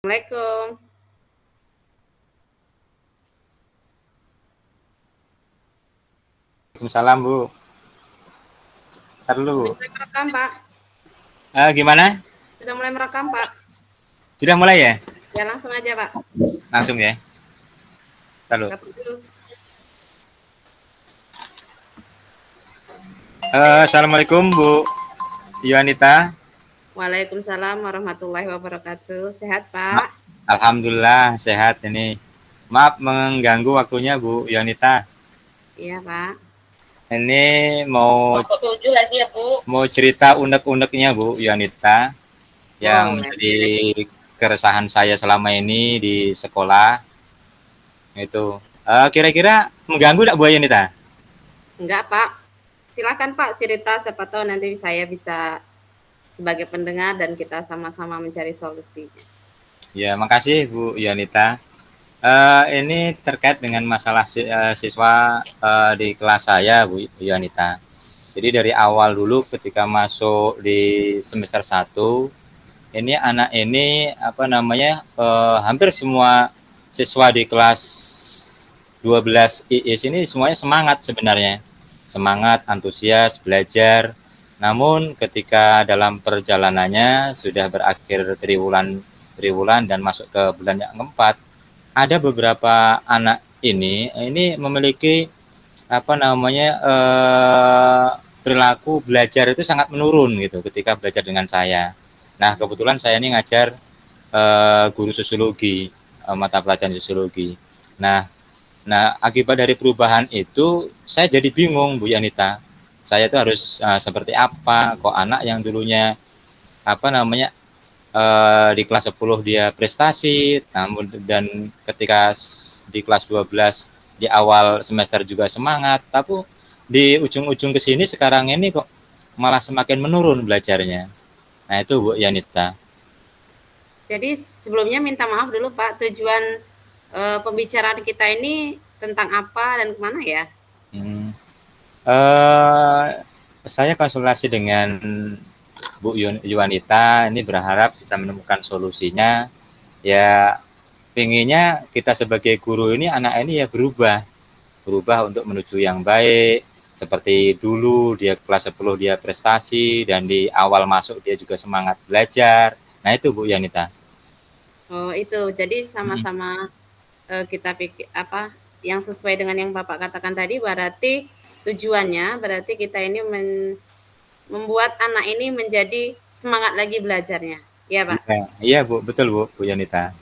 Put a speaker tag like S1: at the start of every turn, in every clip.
S1: Assalamualaikum.
S2: Waalaikumsalam, Bu. Ntar dulu,
S1: Sudah
S2: Bu.
S1: mulai merekam, Pak.
S2: Gimana?
S1: Sudah mulai merekam, Pak.
S2: Sudah mulai ya?
S1: Ya, langsung aja, Pak.
S2: Langsung ya. Ntar dulu.
S1: Gak perlu.
S2: Assalamualaikum, Bu Yuanita.
S1: Waalaikumsalam warahmatullahi wabarakatuh. Sehat, Pak?
S2: Alhamdulillah sehat ini. Maaf mengganggu waktunya, Bu Yuanita.
S1: Iya, Pak.
S2: Ini mau
S1: lagi ya, Bu.
S2: mau cerita unek-uneknya, Bu Yuanita, yang
S1: Boleh.
S2: menjadi keresahan saya selama ini di sekolah. Itu kira-kira mengganggu enggak, Bu Yuanita?
S1: Enggak, Pak. Silakan, Pak, cerita. Siapa tahu nanti saya bisa sebagai pendengar dan kita sama-sama mencari solusi.
S2: Ya, makasih Bu Yuanita. Ini terkait dengan masalah siswa di kelas saya, Bu Yuanita. Jadi dari awal dulu ketika masuk di semester 1, ini anak ini hampir semua siswa di kelas 12 IIS ini semuanya semangat sebenarnya. Semangat, antusias, belajar. Namun ketika dalam perjalanannya sudah berakhir triwulan dan masuk ke bulan yang keempat, ada beberapa anak ini memiliki perilaku belajar itu sangat menurun gitu ketika belajar dengan saya. Nah, kebetulan saya ini ngajar guru sosiologi, mata pelajaran sosiologi. Nah, akibat dari perubahan itu saya jadi bingung, Bu Yanita. Saya itu harus seperti apa? Kok anak yang dulunya di kelas 10 dia prestasi, namun dan ketika di kelas 12 di awal semester juga semangat, tapi di ujung-ujung ke sini sekarang ini kok malah semakin menurun belajarnya. Nah, itu Bu Yanita.
S1: Jadi sebelumnya minta maaf dulu, Pak. Tujuan pembicaraan kita ini tentang apa dan kemana ya?
S2: Saya konsultasi dengan Bu Yuanita ini berharap bisa menemukan solusinya. Ya, pinginnya kita sebagai guru ini anak ini ya berubah untuk menuju yang baik. Seperti dulu dia kelas 10 dia prestasi dan di awal masuk dia juga semangat belajar. Nah, itu Bu Yanita.
S1: Oh, itu. Jadi sama-sama kita pikir apa yang sesuai dengan yang Bapak katakan tadi, berarti tujuannya berarti kita ini membuat anak ini menjadi semangat lagi belajarnya. Ya, Pak.
S2: Iya, iya Bu, betul Bu Yanita.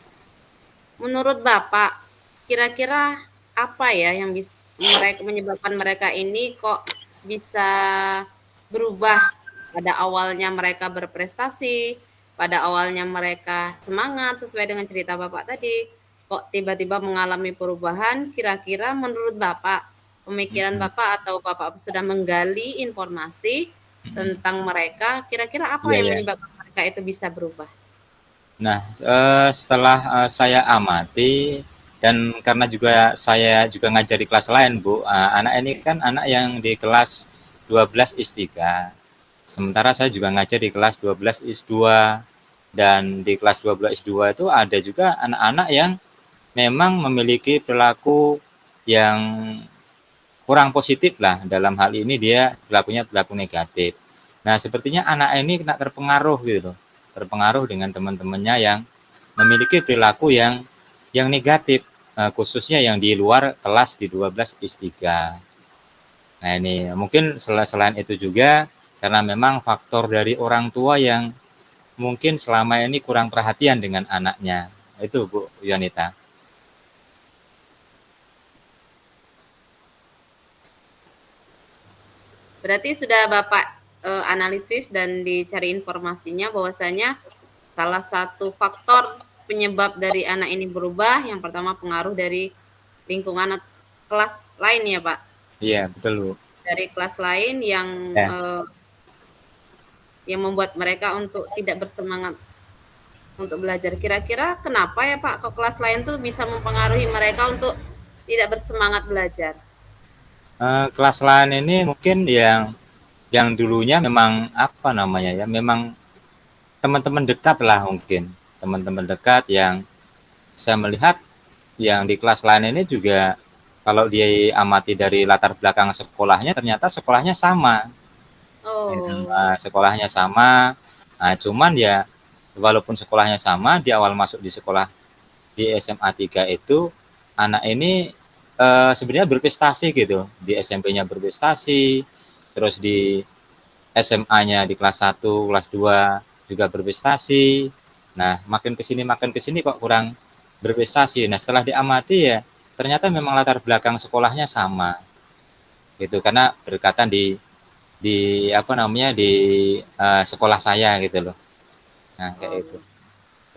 S1: Menurut Bapak, kira-kira apa ya yang menyebabkan mereka ini kok bisa berubah? Pada awalnya mereka berprestasi, pada awalnya mereka semangat sesuai dengan cerita Bapak tadi, kok tiba-tiba mengalami perubahan? Kira-kira menurut Bapak, pemikiran Bapak atau Bapak sudah menggali informasi tentang mereka, kira-kira apa
S2: Iya,
S1: yang
S2: ya.
S1: menyebabkan mereka itu bisa berubah?
S2: Nah, setelah saya amati dan karena juga saya juga ngajar di kelas lain, Bu. Anak ini kan anak yang di kelas 12 IS 3. Sementara saya juga ngajar di kelas 12 IS 2. Dan di kelas 12 IS 2 itu ada juga anak-anak yang memang memiliki perilaku yang kurang positif lah. Dalam hal ini dia perilaku negatif. Nah, sepertinya anak ini kena terpengaruh gitu loh. Terpengaruh dengan teman-temannya yang memiliki perilaku yang negatif, khususnya yang di luar kelas di 12 IS 3. Nah, ini mungkin selain itu juga karena memang faktor dari orang tua yang mungkin selama ini kurang perhatian dengan anaknya. Itu Bu Yanita.
S1: Berarti sudah Bapak analisis dan dicari informasinya bahwasanya salah satu faktor penyebab dari anak ini berubah, yang pertama pengaruh dari lingkungan kelas lain ya Pak?
S2: Iya, betul Bu.
S1: Dari kelas lain
S2: Ya.
S1: yang membuat mereka untuk tidak bersemangat untuk belajar. Kira-kira kenapa ya Pak kok kelas lain tuh bisa mempengaruhi mereka untuk tidak bersemangat belajar?
S2: Kelas lain ini mungkin yang dulunya memang memang teman-teman dekat lah mungkin. teman-teman dekat yang saya melihat yang di kelas lain ini juga kalau dia amati dari latar belakang sekolahnya ternyata sekolahnya sama. Gitu.
S1: Oh,
S2: Sekolahnya sama. Nah, cuman ya walaupun sekolahnya sama di awal masuk di sekolah di SMA 3 itu anak ini sebenarnya berprestasi gitu. Di SMP-nya berprestasi, terus di SMA-nya di kelas 1, kelas 2 juga berprestasi. Nah, makin ke sini kok kurang berprestasi. Nah, setelah diamati ya ternyata memang latar belakang sekolahnya sama. Gitu. Karena berdekatan di apa namanya di sekolah saya gitu loh. Nah,
S1: oh.
S2: kayak itu.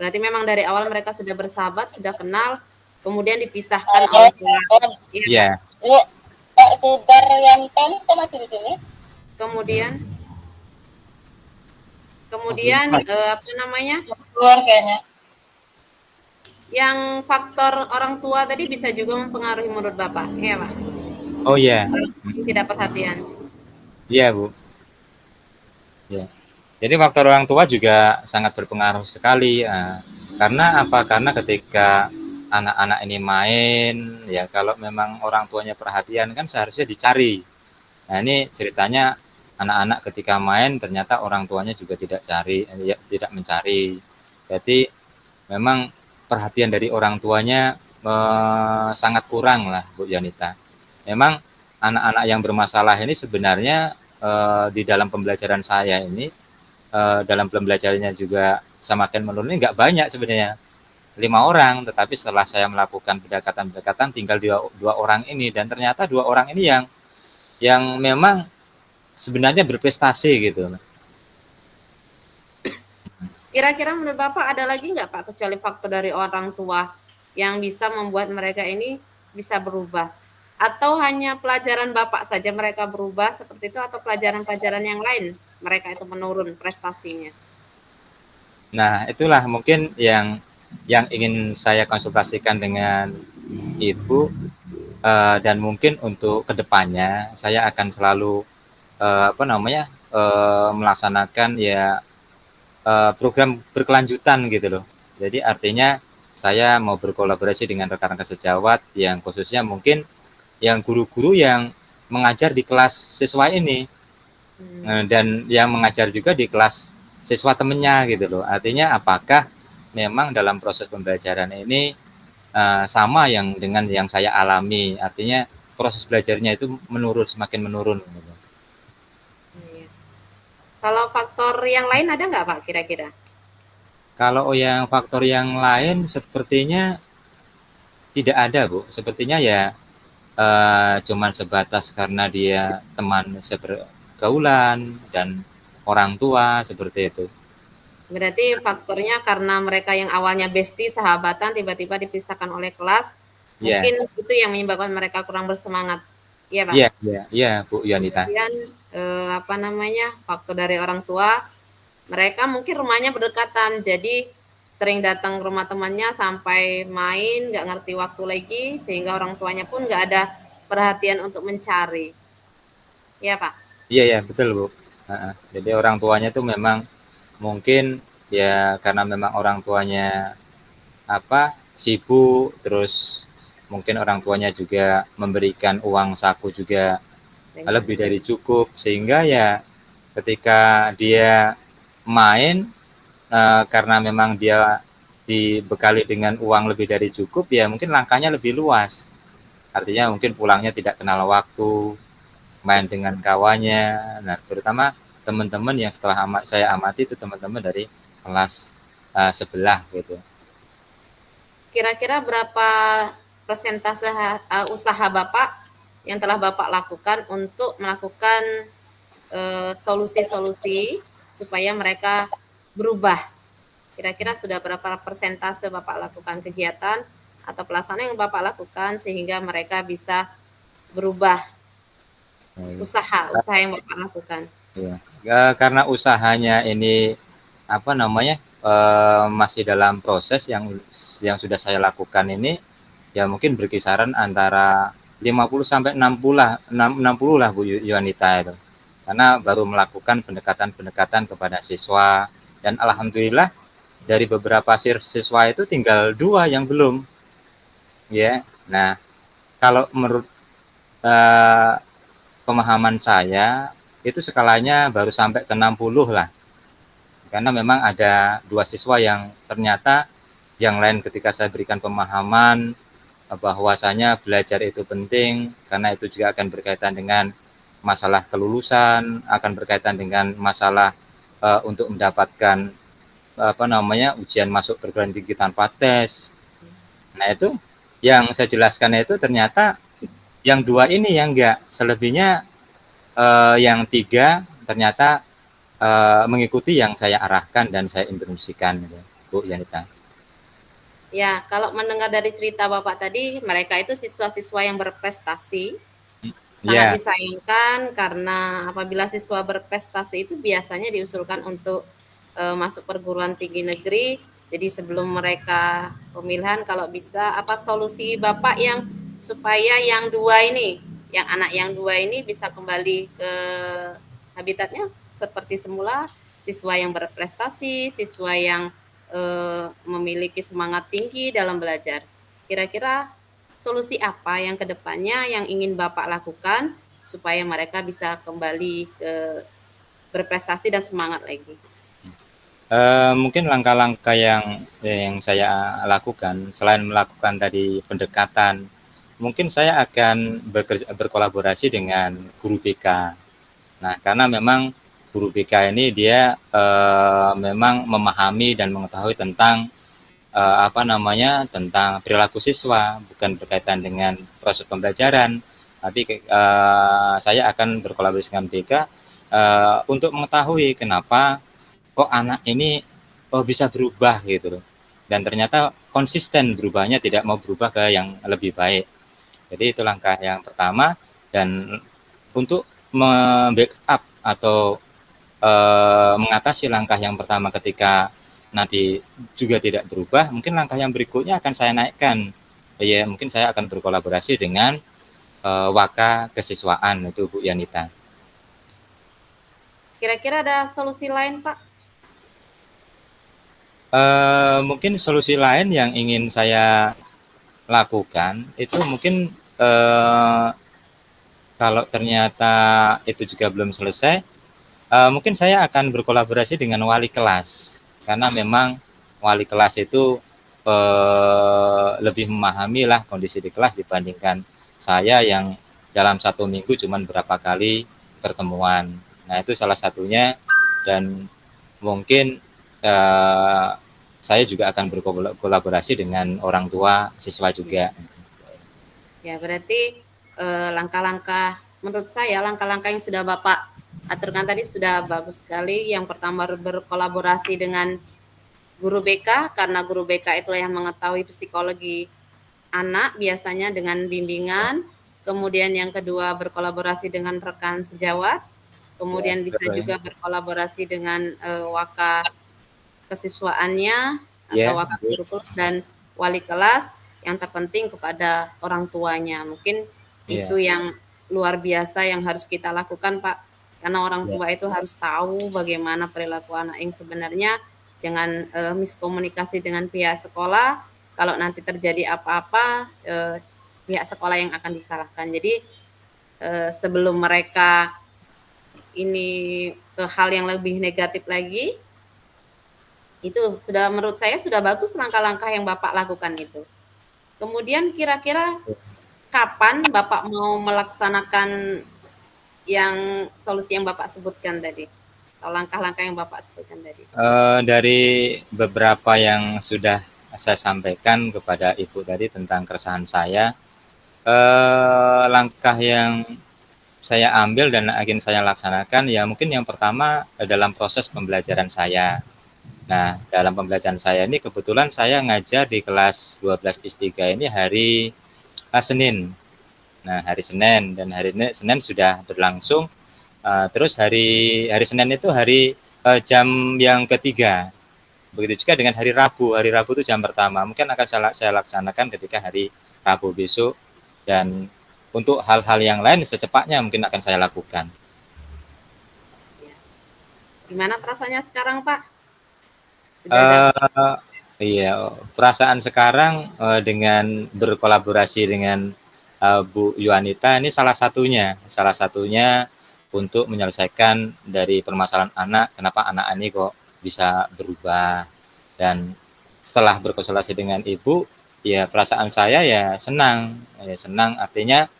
S1: Berarti memang dari awal mereka sudah bersahabat, sudah kenal, kemudian dipisahkan oleh kelas. Iya, Kak.
S2: Iya.
S3: Iya, Kak Sudaryanto itu masih di sini?
S1: Kemudian
S2: Oh, belum.
S1: kemudian apa namanya?
S3: Keluar kayaknya.
S1: Yang faktor orang tua tadi bisa juga mempengaruhi menurut Bapak, iya, Pak?
S2: Oh iya.
S1: Tidak perhatian.
S2: Iya, Bu. Ya. Jadi faktor orang tua juga sangat berpengaruh sekali. Karena apa? Karena ketika anak-anak ini main, ya kalau memang orang tuanya perhatian kan seharusnya dicari. Nah ini ceritanya anak-anak ketika main ternyata orang tuanya juga tidak cari, ya, tidak mencari. Jadi memang perhatian dari orang tuanya sangat kurang lah, Bu Yanita. Memang anak-anak yang bermasalah ini sebenarnya di dalam pembelajaran saya ini dalam pembelajarannya juga semakin menurun nggak banyak sebenarnya 5 orang, tetapi setelah saya melakukan pendekatan tinggal dua orang ini dan ternyata 2 orang ini yang memang sebenarnya berprestasi gitu.
S1: Kira-kira menurut Bapak ada lagi nggak, Pak, kecuali faktor dari orang tua yang bisa membuat mereka ini bisa berubah? Atau hanya pelajaran Bapak saja mereka berubah seperti itu atau pelajaran-pelajaran yang lain mereka itu menurun prestasinya?
S2: Nah itulah mungkin yang ingin saya konsultasikan dengan Ibu, dan mungkin untuk kedepannya saya akan selalu apa namanya melaksanakan ya program berkelanjutan gitu loh. Jadi artinya saya mau berkolaborasi dengan rekan-rekan sejawat yang khususnya mungkin yang guru-guru yang mengajar di kelas siswa ini dan yang mengajar juga di kelas siswa temennya gitu loh. Artinya apakah memang dalam proses pembelajaran ini sama yang dengan yang saya alami. Artinya proses belajarnya itu menurun, semakin menurun gitu.
S1: Iya. Kalau faktor yang lain ada nggak, Pak, kira-kira?
S2: Kalau yang faktor yang lain sepertinya tidak ada, Bu. Sepertinya ya cuman sebatas karena dia teman sepergaulan dan orang tua seperti itu.
S1: Berarti faktornya karena mereka yang awalnya bestie, sahabatan, tiba-tiba dipisahkan oleh kelas,
S2: Iya,
S1: mungkin itu yang menyebabkan mereka kurang bersemangat. Iya, Pak?
S2: iya, iya, iya, Bu Yonita.
S1: Kemudian, apa namanya, faktor dari orang tua, mereka mungkin rumahnya berdekatan, jadi sering datang ke rumah temannya sampai main, nggak ngerti waktu lagi, sehingga orang tuanya pun nggak ada perhatian untuk mencari. Iya, Pak?
S2: Iya, ya, betul, Bu. Jadi orang tuanya itu memang mungkin ya karena memang orang tuanya apa sibuk, terus mungkin orang tuanya juga memberikan uang saku juga
S1: Dengan
S2: lebih dari cukup sehingga ya ketika dia main karena memang dia dibekali dengan uang lebih dari cukup ya mungkin langkahnya lebih luas, artinya mungkin pulangnya tidak kenal waktu, main dengan kawannya. Nah terutama teman-teman yang setelah saya amati itu teman-teman dari kelas sebelah gitu.
S1: kira-kira berapa persentase usaha Bapak yang telah Bapak lakukan untuk melakukan solusi-solusi supaya mereka berubah? Kira-kira sudah berapa persentase Bapak lakukan kegiatan atau pelaksanaan yang Bapak lakukan sehingga mereka bisa berubah usaha yang Bapak lakukan?
S2: Ya, karena usahanya ini apa namanya masih dalam proses yang sudah saya lakukan ini ya mungkin berkisaran antara 50 sampai 60 lah 60 lah Bu Yuanita itu, karena baru melakukan pendekatan-pendekatan kepada siswa dan alhamdulillah dari beberapa siswa itu tinggal 2 yang belum, ya. Nah, kalau menurut pemahaman saya, itu skalanya baru sampai ke 60 lah. Karena memang ada 2 siswa yang ternyata yang lain ketika saya berikan pemahaman bahwasanya belajar itu penting, karena itu juga akan berkaitan dengan masalah kelulusan, akan berkaitan dengan masalah untuk mendapatkan ujian masuk perguruan tinggi tanpa tes. Nah, itu yang saya jelaskan itu ternyata yang 2 ini yang enggak, selebihnya yang 3 ternyata mengikuti yang saya arahkan dan saya instruksikan, gitu, Bu Yanita.
S1: Ya, kalau mendengar dari cerita Bapak tadi, mereka itu siswa-siswa yang berprestasi. Sangat
S2: Ya,
S1: disayangkan karena apabila siswa berprestasi itu biasanya diusulkan untuk masuk perguruan tinggi negeri. Jadi sebelum mereka pemilihan, kalau bisa apa solusi Bapak yang supaya yang 2 ini, yang anak yang 2 ini bisa kembali ke habitatnya seperti semula, siswa yang berprestasi, siswa yang memiliki semangat tinggi dalam belajar. Kira-kira solusi apa yang kedepannya yang ingin Bapak lakukan supaya mereka bisa kembali ke berprestasi dan semangat lagi?
S2: Mungkin langkah-langkah yang saya lakukan selain melakukan tadi pendekatan, mungkin saya akan berkolaborasi dengan guru BK. Nah, karena memang guru BK ini dia memang memahami dan mengetahui tentang tentang perilaku siswa, bukan berkaitan dengan proses pembelajaran, tapi saya akan berkolaborasi dengan BK untuk mengetahui kenapa kok anak ini bisa berubah gitu loh. Dan ternyata konsisten berubahnya, tidak mau berubah ke yang lebih baik. Jadi itu langkah yang pertama. Dan untuk membackup atau mengatasi langkah yang pertama ketika nanti juga tidak berubah, mungkin langkah yang berikutnya akan saya naikkan. Ya, mungkin saya akan berkolaborasi dengan Waka Kesiswaan itu Bu Yanita.
S1: Kira-kira ada solusi lain, Pak?
S2: Mungkin solusi lain yang ingin saya lakukan itu mungkin kalau ternyata itu juga belum selesai, mungkin saya akan berkolaborasi dengan wali kelas, karena memang wali kelas itu lebih memahami lah kondisi di kelas dibandingkan saya yang dalam 1 minggu cuman berapa kali pertemuan. Nah, itu salah satunya. Dan mungkin saya juga akan berkolaborasi dengan orang tua siswa juga.
S1: Ya, berarti langkah-langkah menurut saya langkah-langkah yang sudah Bapak aturkan tadi sudah bagus sekali. Yang pertama berkolaborasi dengan guru BK, karena guru BK itulah yang mengetahui psikologi anak biasanya dengan bimbingan. Kemudian yang kedua berkolaborasi dengan rekan sejawat. Kemudian bisa juga berkolaborasi dengan waka kesiswaannya atau waka kurikulum dan wali kelas. Yang terpenting kepada orang tuanya. Mungkin itu yang luar biasa yang harus kita lakukan, Pak. Karena orang tua itu harus tahu bagaimana perilaku anak yang sebenarnya. Jangan miskomunikasi dengan pihak sekolah. Kalau nanti terjadi apa-apa, pihak sekolah yang akan disalahkan. Jadi sebelum mereka ini ke hal yang lebih negatif lagi, itu sudah menurut saya sudah bagus langkah-langkah yang Bapak lakukan itu. Kemudian kira-kira kapan Bapak mau melaksanakan yang solusi yang Bapak sebutkan tadi? Atau langkah-langkah yang Bapak sebutkan tadi?
S2: Dari beberapa yang sudah saya sampaikan kepada Ibu tadi tentang keresahan saya, langkah yang saya ambil dan akan saya laksanakan ya mungkin yang pertama dalam proses pembelajaran saya. Nah, dalam pembelajaran saya ini kebetulan saya ngajar di kelas 12 IS3 ini hari Senin. Nah, hari Senin dan hari Senin sudah berlangsung. Terus hari Senin itu hari jam yang ketiga. Begitu juga dengan hari Rabu. Hari Rabu itu jam pertama. Mungkin akan saya laksanakan ketika hari Rabu besok. Dan untuk hal-hal yang lain secepatnya mungkin akan saya lakukan.
S1: Gimana perasaannya sekarang, Pak? Sudah dapat
S2: Iya, perasaan sekarang, dengan berkolaborasi dengan, Bu Yuanita ini salah satunya untuk menyelesaikan dari permasalahan anak, kenapa anak ini kok bisa berubah. Dan setelah berkonsultasi dengan Ibu, ya perasaan saya ya senang artinya,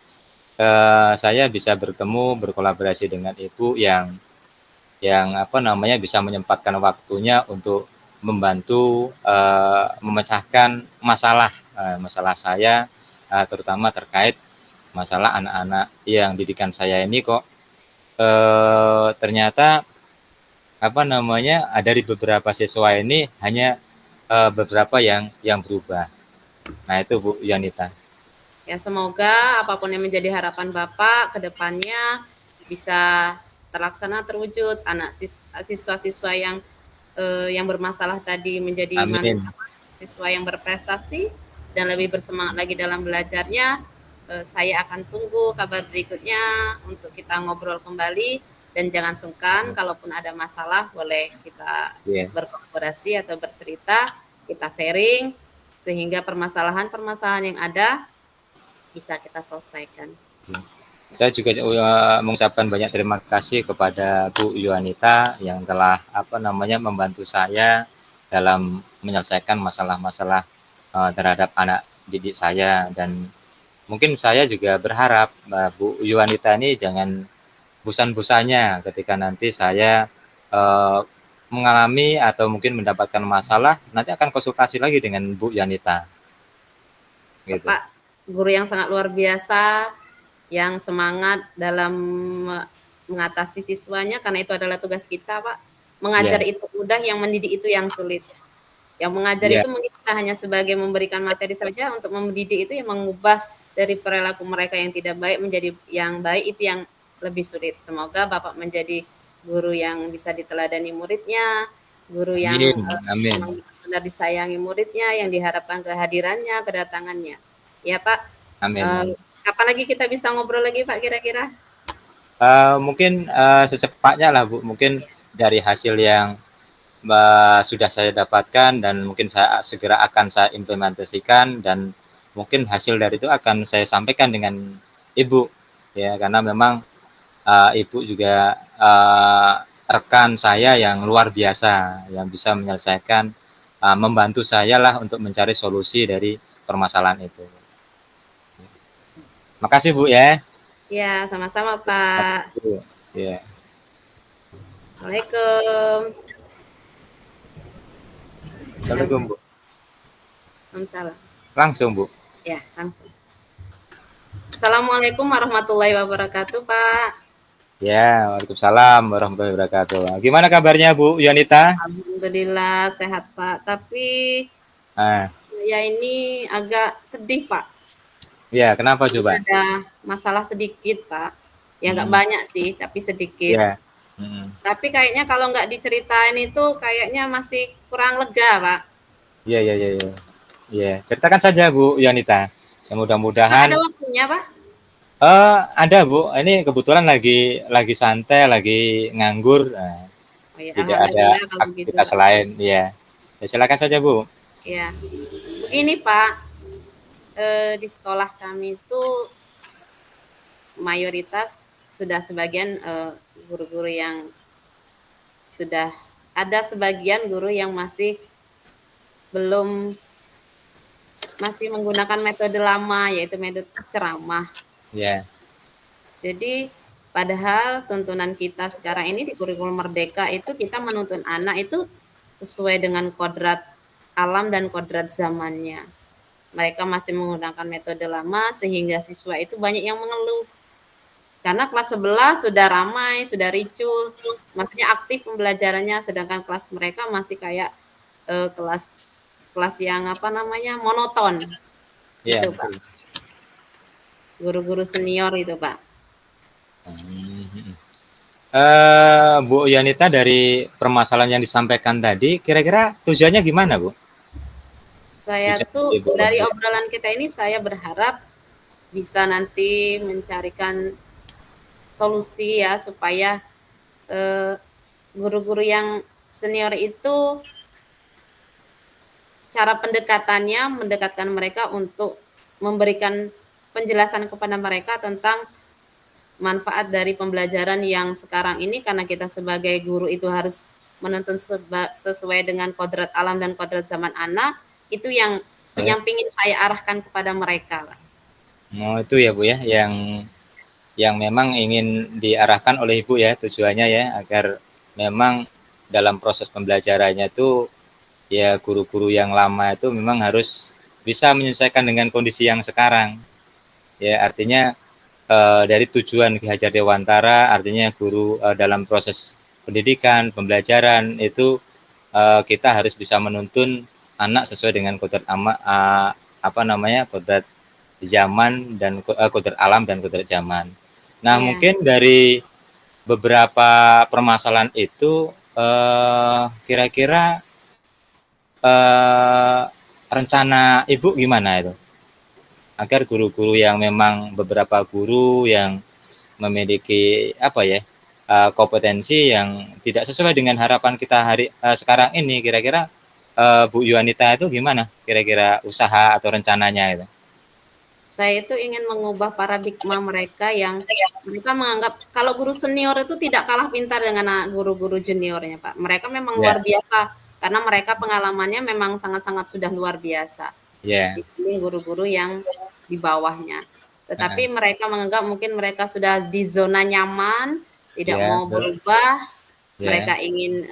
S2: saya bisa bertemu, berkolaborasi dengan Ibu yang apa namanya, bisa menyempatkan waktunya untuk membantu, memecahkan masalah saya, terutama terkait masalah anak-anak yang didikan saya ini kok, ternyata apa namanya, dari beberapa siswa ini hanya, beberapa yang berubah. Nah itu Bu Yanita.
S1: ya, semoga apapun yang menjadi harapan Bapak ke depannya bisa terlaksana, terwujud. Siswa-siswa yang bermasalah tadi menjadi
S2: Amin.
S1: siswa yang berprestasi dan lebih bersemangat lagi dalam belajarnya. Saya akan tunggu kabar berikutnya untuk kita ngobrol kembali, dan jangan sungkan kalaupun ada masalah boleh kita berkolaborasi atau bercerita, kita sharing sehingga permasalahan-permasalahan yang ada bisa kita selesaikan.
S2: Saya juga mengucapkan banyak terima kasih kepada Bu Yuanita yang telah apa namanya membantu saya dalam menyelesaikan masalah-masalah terhadap anak didik saya, dan mungkin saya juga berharap Bu Yuanita ini jangan bosan-bosannya ketika nanti saya mengalami atau mungkin mendapatkan masalah, nanti akan konsultasi lagi dengan Bu Yuanita. Gitu.
S1: Bapak guru yang sangat luar biasa, yang semangat dalam mengatasi siswanya, karena itu adalah tugas kita, Pak. Mengajar itu mudah, yang mendidik itu yang sulit. Yang mengajar itu mungkin kita hanya sebagai memberikan materi saja, untuk mendidik itu yang mengubah dari perilaku mereka yang tidak baik menjadi yang baik, itu yang lebih sulit. Semoga Bapak menjadi guru yang bisa diteladani muridnya, guru yang benar disayangi muridnya, yang diharapkan kehadirannya, kedatangannya. Ya Pak.
S2: Amin.
S1: Kapan lagi kita bisa ngobrol lagi Pak kira-kira?
S2: Mungkin secepatnya lah Bu, mungkin dari hasil yang sudah saya dapatkan dan mungkin segera akan saya implementasikan, dan mungkin hasil dari itu akan saya sampaikan dengan Ibu ya, karena memang Ibu juga rekan saya yang luar biasa yang bisa menyelesaikan, membantu saya lah untuk mencari solusi dari permasalahan itu. Makasih Bu ya.
S1: Ya, sama-sama Pak.
S2: Ya.
S1: Assalamualaikum.
S2: Assalamualaikum Bu.
S1: Waalaikumsalam.
S2: Langsung Bu.
S1: Ya, langsung. Assalamualaikum warahmatullahi wabarakatuh Pak.
S2: Ya, waalaikumsalam warahmatullahi wabarakatuh. Gimana kabarnya Bu Yuanita?
S1: Alhamdulillah sehat Pak, tapi ya ini agak sedih Pak.
S2: Ya, kenapa coba?
S1: Ada masalah sedikit Pak, ya nggak banyak sih, tapi sedikit.
S2: Ya.
S1: Tapi kayaknya kalau nggak diceritain itu kayaknya masih kurang lega Pak.
S2: Iya, ceritakan saja Bu Yuanita. Mudah-mudahan.
S1: Ada waktunya Pak?
S2: Ada Bu. Ini kebetulan lagi santai, lagi nganggur.
S1: Ya,
S2: tidak ada aktivitas lain. Ya, silakan saja Bu.
S1: Ya, begini Pak. Di sekolah kami itu mayoritas sudah sebagian guru-guru yang sudah ada, sebagian guru yang masih menggunakan metode lama, yaitu metode ceramah.
S2: Ya.
S1: Jadi padahal tuntunan kita sekarang ini di kurikulum Merdeka itu kita menuntun anak itu sesuai dengan kodrat alam dan kodrat zamannya. Mereka masih menggunakan metode lama sehingga siswa itu banyak yang mengeluh. Karena kelas 11 sudah ramai, sudah ricuh, maksudnya aktif pembelajarannya, sedangkan kelas mereka masih kayak kelas yang monoton. Gitu Pak. Guru-guru senior itu Pak.
S2: Bu Yuanita, dari permasalahan yang disampaikan tadi, kira-kira tujuannya gimana Bu?
S1: Saya tuh dari obrolan kita ini saya berharap bisa nanti mencarikan solusi ya, supaya guru-guru yang senior itu cara pendekatannya mendekatkan mereka untuk memberikan penjelasan kepada mereka tentang manfaat dari pembelajaran yang sekarang ini, karena kita sebagai guru itu harus menuntun sesuai dengan kodrat alam dan kodrat zaman anak, itu yang
S2: Ya.
S1: pingin saya arahkan kepada mereka, Pak.
S2: Oh, itu ya Bu ya, yang memang ingin diarahkan oleh Ibu ya, tujuannya ya, agar memang dalam proses pembelajarannya itu ya guru-guru yang lama itu memang harus bisa menyesuaikan dengan kondisi yang sekarang. Ya, artinya dari tujuan Ki Hajar Dewantara, artinya guru dalam proses pendidikan, pembelajaran itu kita harus bisa menuntun anak sesuai dengan kodrat kodrat zaman dan kodrat alam dan kodrat zaman. Nah,
S1: Iya.
S2: mungkin dari beberapa permasalahan itu kira-kira rencana Ibu gimana itu? Agar guru-guru yang memang beberapa guru yang memiliki kompetensi yang tidak sesuai dengan harapan kita sekarang ini, kira-kira Bu Yuanita itu gimana kira-kira usaha atau rencananya itu?
S1: Saya itu ingin mengubah paradigma mereka yang mereka menganggap kalau guru senior itu tidak kalah pintar dengan guru-guru juniornya, Pak. Mereka memang
S2: Ya.
S1: luar biasa karena mereka pengalamannya memang sangat-sangat sudah luar biasa
S2: Ya.
S1: dibanding guru-guru yang di bawahnya. Tetapi mereka menganggap mungkin mereka sudah di zona nyaman, tidak
S2: Ya,
S1: mau berubah,
S2: ya.
S1: mereka ingin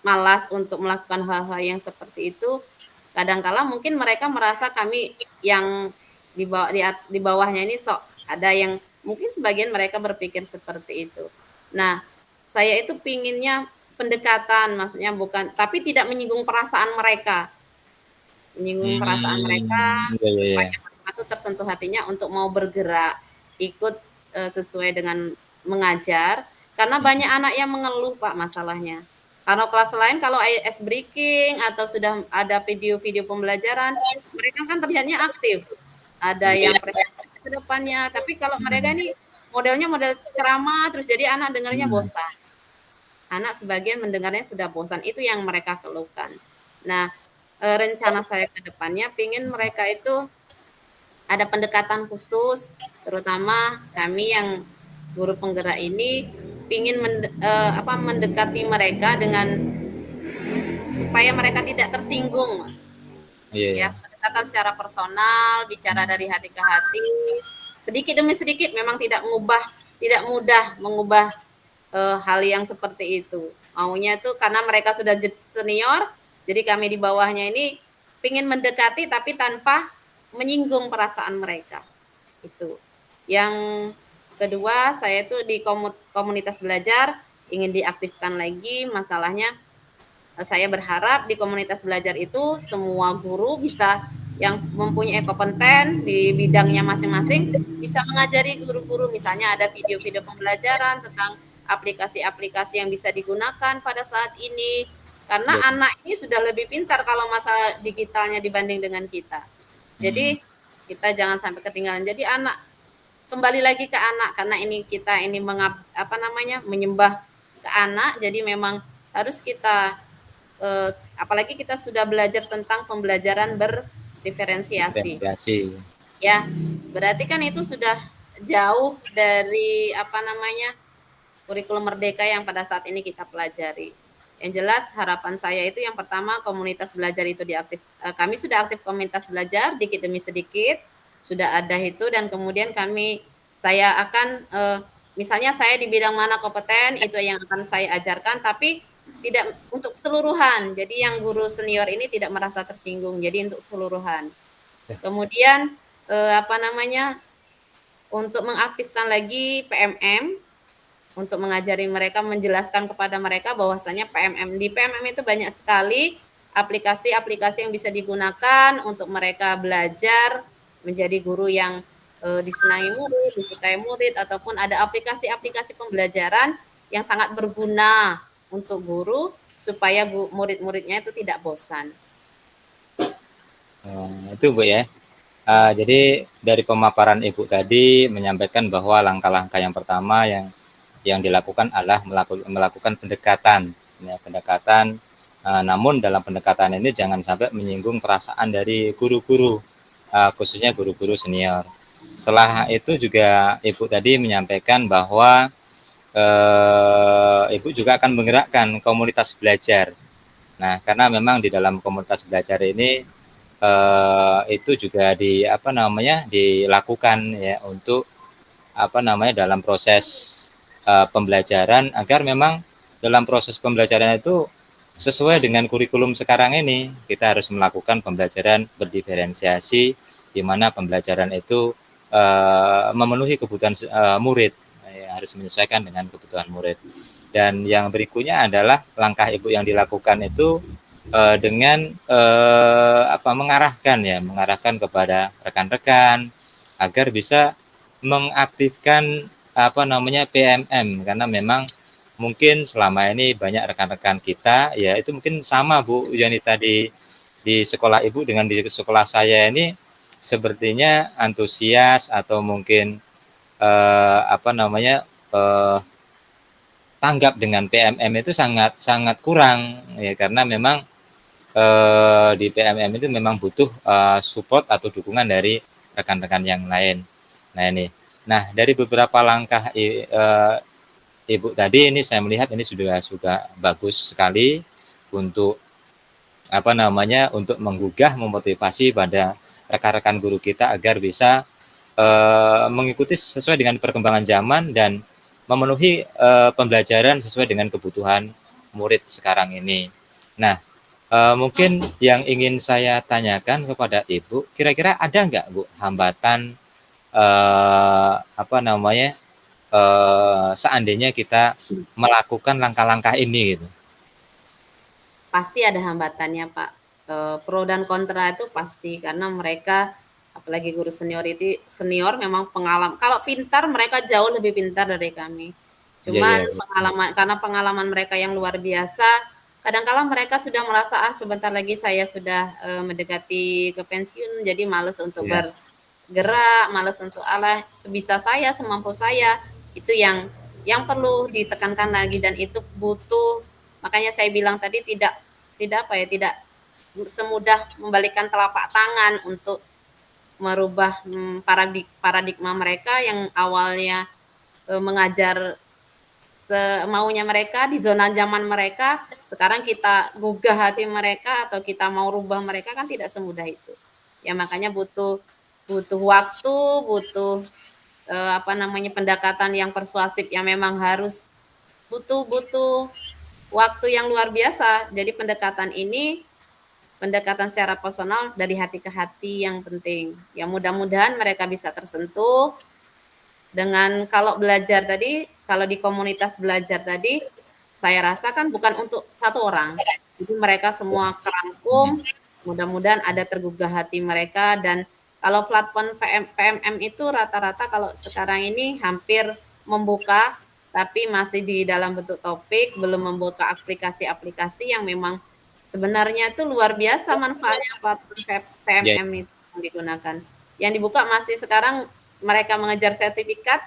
S1: malas untuk melakukan hal-hal yang seperti itu. Kadangkala mungkin mereka merasa kami yang di bawahnya ini sok ada yang mungkin sebagian mereka berpikir seperti itu. Nah, saya itu pinginnya pendekatan, maksudnya bukan, tapi tidak menyinggung perasaan mereka. Menyinggung perasaan mereka supaya mereka tuh tersentuh hatinya untuk mau bergerak, ikut sesuai dengan mengajar, karena banyak anak yang mengeluh, Pak, masalahnya. Kalau kelas lain kalau ice breaking atau sudah ada video-video pembelajaran, mereka kan terlihatnya aktif. Ada yang presentasi ke depannya, tapi kalau mereka ini modelnya model ceramah, terus jadi anak dengarnya bosan. Anak sebagian mendengarnya sudah bosan, itu yang mereka keluhkan. Nah, rencana saya ke depannya pingin mereka itu ada pendekatan khusus, terutama kami yang guru penggerak ini pingin mendekati mereka dengan supaya mereka tidak tersinggung. Ya, pendekatan secara personal, bicara dari hati ke hati, sedikit demi sedikit, memang tidak mudah mengubah hal yang seperti itu. Maunya itu karena mereka sudah senior, jadi kami di bawahnya ini pingin mendekati tapi tanpa menyinggung perasaan mereka. Itu. Yang kedua, saya itu di komunitas belajar ingin diaktifkan lagi. Masalahnya saya berharap di komunitas belajar itu semua guru bisa yang mempunyai kompeten di bidangnya masing-masing bisa mengajari guru-guru, misalnya ada video-video pembelajaran tentang aplikasi-aplikasi yang bisa digunakan pada saat ini, karena anak ini sudah lebih pintar kalau masalah digitalnya dibanding dengan kita. Jadi kita jangan sampai ketinggalan. Jadi anak kembali lagi ke anak, karena ini kita ini menyembah ke anak, jadi memang harus kita apalagi kita sudah belajar tentang pembelajaran berdiferensiasi. Ya, berarti kan itu sudah jauh dari kurikulum merdeka yang pada saat ini kita pelajari. Yang jelas harapan saya itu yang pertama komunitas belajar itu kami sudah aktif komunitas belajar dikit demi sedikit, sudah ada itu, dan kemudian saya akan misalnya saya di bidang mana kompeten itu yang akan saya ajarkan, tapi tidak untuk keseluruhan. Jadi yang guru senior ini tidak merasa tersinggung. Jadi untuk keseluruhan. Kemudian untuk mengaktifkan lagi PMM untuk mengajari mereka, menjelaskan kepada mereka bahwasanya di PMM itu banyak sekali aplikasi-aplikasi yang bisa digunakan untuk mereka belajar menjadi guru yang disenangi murid, disukai murid, ataupun ada aplikasi-aplikasi pembelajaran yang sangat berguna untuk guru supaya murid-muridnya itu tidak bosan.
S2: Itu Bu ya. Jadi dari pemaparan Ibu tadi menyampaikan bahwa langkah-langkah yang pertama yang dilakukan adalah melakukan pendekatan Namun dalam pendekatan ini jangan sampai menyinggung perasaan dari guru-guru, khususnya guru-guru senior. Setelah itu juga Ibu tadi menyampaikan bahwa Ibu juga akan menggerakkan komunitas belajar. Nah, karena memang di dalam komunitas belajar ini itu juga dilakukan ya untuk dalam proses pembelajaran agar memang dalam proses pembelajaran itu sesuai dengan kurikulum sekarang ini. Kita harus melakukan pembelajaran berdiferensiasi di mana pembelajaran itu memenuhi kebutuhan murid, ya, harus menyesuaikan dengan kebutuhan murid. Dan yang berikutnya adalah langkah Ibu yang dilakukan itu dengan mengarahkan kepada rekan-rekan agar bisa mengaktifkan PMM, karena memang mungkin selama ini banyak rekan-rekan kita ya itu mungkin sama Bu Yunita di sekolah Ibu dengan di sekolah saya ini sepertinya antusias atau mungkin tanggap dengan PMM itu sangat sangat kurang ya, karena memang di PMM itu memang butuh support atau dukungan dari rekan-rekan yang lain. Nah, dari beberapa langkah Ibu tadi ini saya melihat ini sudah bagus sekali untuk untuk menggugah, memotivasi pada rekan-rekan guru kita agar bisa mengikuti sesuai dengan perkembangan zaman dan memenuhi pembelajaran sesuai dengan kebutuhan murid sekarang ini. Nah, mungkin yang ingin saya tanyakan kepada Ibu, kira-kira ada nggak Bu hambatan seandainya kita melakukan langkah-langkah ini gitu?
S1: Pasti ada hambatannya Pak, pro dan kontra itu pasti, karena mereka apalagi guru senior memang kalau pintar mereka jauh lebih pintar dari kami. Cuman karena pengalaman mereka yang luar biasa, kadang-kala mereka sudah merasa sebentar lagi saya sudah mendekati ke pensiun, jadi males untuk bergerak, males untuk sebisa saya, semampu saya. Itu yang perlu ditekankan lagi, dan itu butuh, makanya saya bilang tadi tidak semudah membalikkan telapak tangan untuk merubah paradigma mereka yang awalnya mengajar semaunya mereka di zona nyaman mereka. Sekarang kita gugah hati mereka atau kita mau rubah mereka, kan tidak semudah itu. Ya makanya butuh waktu, butuh pendekatan yang persuasif, yang memang harus butuh waktu yang luar biasa. Jadi pendekatan secara personal dari hati ke hati yang penting. Ya mudah-mudahan mereka bisa tersentuh dengan, kalau belajar tadi, kalau di komunitas belajar tadi, saya rasa kan bukan untuk satu orang. Jadi mereka semua kerangkum, mudah-mudahan ada tergugah hati mereka. Dan kalau platform PMM itu rata-rata kalau sekarang ini hampir membuka, tapi masih di dalam bentuk topik, belum membuka aplikasi-aplikasi yang memang sebenarnya itu luar biasa manfaatnya platform PMM itu yang digunakan. Yang dibuka masih sekarang mereka mengejar sertifikat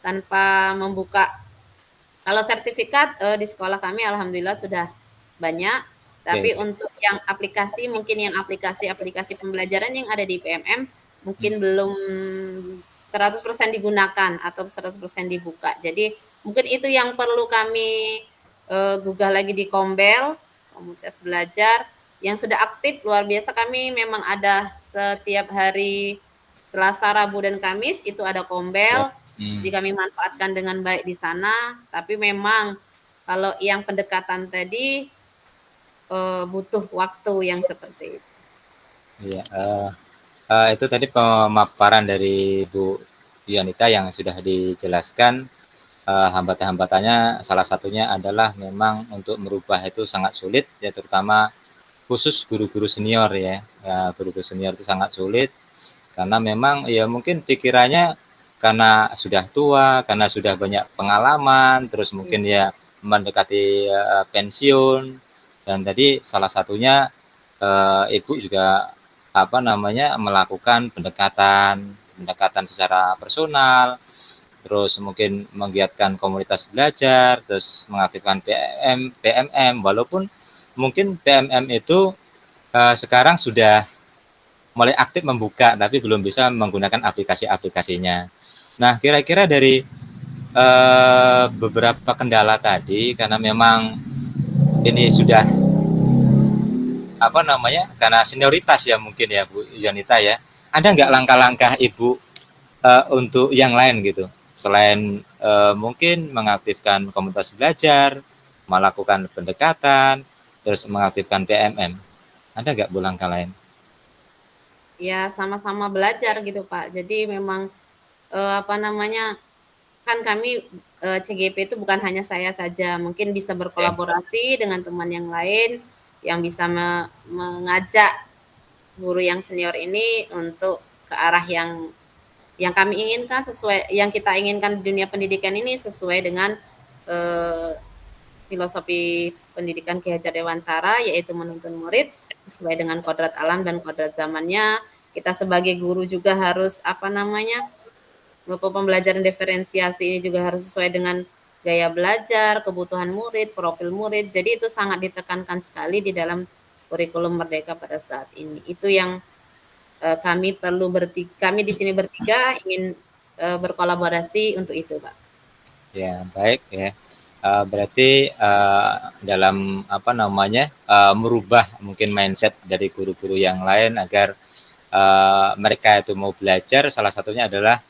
S1: tanpa membuka. Kalau sertifikat di sekolah kami alhamdulillah sudah banyak, tapi untuk yang aplikasi, mungkin yang aplikasi pembelajaran yang ada di PMM mungkin belum 100% digunakan atau 100% dibuka. Jadi mungkin itu yang perlu kami gugah lagi di Kombel, komunitas belajar yang sudah aktif luar biasa. Kami memang ada setiap hari Selasa, Rabu, dan Kamis itu ada Kombel. Jadi kami manfaatkan dengan baik di sana. Tapi memang kalau yang pendekatan tadi butuh waktu yang seperti itu.
S2: Iya, itu tadi pemaparan dari Bu Yunita yang sudah dijelaskan. Hambatan-hambatannya salah satunya adalah memang untuk merubah itu sangat sulit ya, terutama khusus guru-guru senior ya. Guru-guru senior itu sangat sulit karena memang ya mungkin pikirannya karena sudah tua, karena sudah banyak pengalaman, terus mungkin ya mendekati pensiun. Dan tadi salah satunya Ibu juga melakukan pendekatan secara personal, terus mungkin menggiatkan komunitas belajar, terus mengaktifkan PMM, walaupun mungkin PMM itu sekarang sudah mulai aktif membuka, tapi belum bisa menggunakan aplikasi-aplikasinya. Nah, kira-kira dari beberapa kendala tadi, karena memang ini sudah apa namanya, karena senioritas ya mungkin ya Bu Yunita ya. Ada nggak langkah-langkah Ibu untuk yang lain gitu, selain mungkin mengaktifkan komunitas belajar, melakukan pendekatan, terus mengaktifkan PMM, ada nggak Bu langkah lain?
S1: Ya sama-sama belajar gitu Pak. Jadi memang apa namanya, kan kami CGP itu bukan hanya saya saja, mungkin bisa
S2: Ya,
S1: berkolaborasi dengan teman yang lain yang bisa mengajak guru yang senior ini untuk ke arah yang kami inginkan, sesuai yang kita inginkan di dunia pendidikan ini sesuai dengan eh, filosofi pendidikan Ki Hajar Dewantara, yaitu menuntun murid sesuai dengan kodrat alam dan kodrat zamannya. Kita sebagai guru juga harus apa namanya, pembelajaran diferensiasi ini juga harus sesuai dengan gaya belajar, kebutuhan murid, profil murid. Jadi itu sangat ditekankan sekali di dalam kurikulum Merdeka pada saat ini. Itu yang kami di sini bertiga ingin berkolaborasi untuk itu, Pak.
S2: ya baik ya. Berarti dalam apa namanya merubah mungkin mindset dari guru-guru yang lain agar mereka itu mau belajar, salah satunya adalah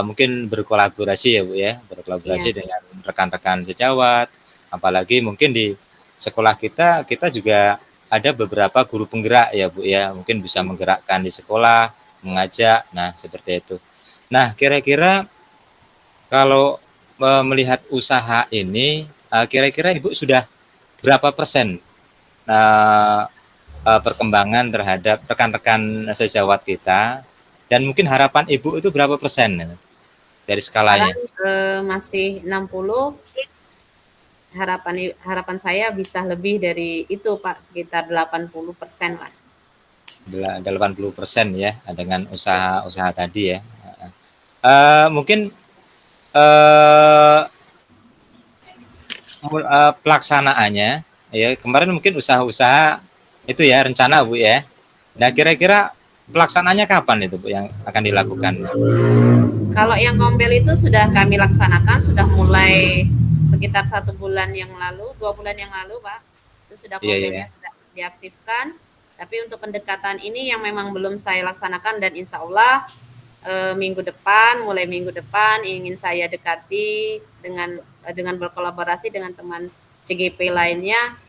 S2: mungkin berkolaborasi ya Bu ya, berkolaborasi
S1: Iya,
S2: dengan rekan-rekan sejawat, apalagi mungkin di sekolah kita juga ada beberapa guru penggerak ya Bu ya, mungkin bisa menggerakkan di sekolah, mengajak, nah seperti itu. Nah kira-kira kalau melihat usaha ini, kira-kira Ibu sudah berapa persen perkembangan terhadap rekan-rekan sejawat kita, dan mungkin harapan Ibu itu berapa persen dari
S1: sekarang
S2: skalanya?
S1: masih 60, harapan saya bisa lebih dari itu, Pak, sekitar 80% lah.
S2: 80% ya dengan usaha-usaha tadi ya. Mungkin pelaksanaannya ya kemarin mungkin usaha-usaha itu ya rencana Bu ya. Nah kira-kira pelaksanaannya kapan itu Bu yang akan dilakukan?
S1: Kalau yang Kombel itu sudah kami laksanakan, sudah mulai sekitar 1 bulan yang lalu, 2 bulan yang lalu, Pak. Itu sudah
S2: Iya ya.
S1: Kombelnya sudah diaktifkan. Tapi untuk pendekatan ini yang memang belum saya laksanakan, dan insya Allah mulai minggu depan ingin saya dekati dengan berkolaborasi dengan teman CGP lainnya